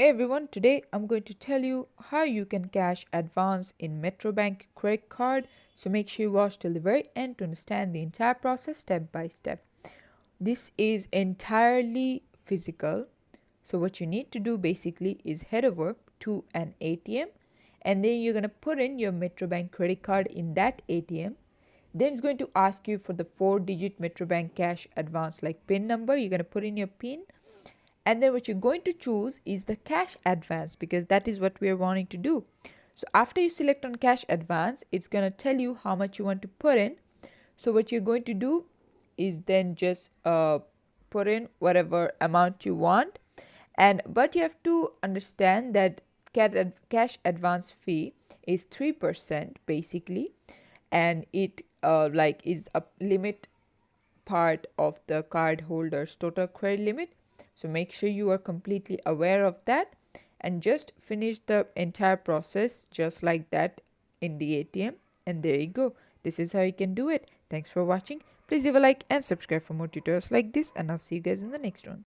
Hey everyone, today I'm going to tell you how you can cash advance in Metrobank credit card. So make sure you watch till the very end to understand the entire process step by step. This is entirely physical. So what you need to do basically is head over to an ATM and then you're going to put in your Metrobank credit card in that ATM. Then it's going to ask you for the 4-digit Metrobank cash advance like PIN number. You're going to put in your PIN and then what you're going to choose is the cash advance because that is what we are wanting to do. So after you select on cash advance, it's going to tell you how much you want to put in. So what you're going to do is then just put in whatever amount you want, and but you have to understand that cash advance fee is 3% basically, and it is a limit part of the card holder's total credit limit. So make sure you are completely aware of that and just finish the entire process just like that in the ATM. And there you go. This is how you can do it. Thanks for watching. Please leave a like and subscribe for more tutorials like this, and I'll see you guys in the next one.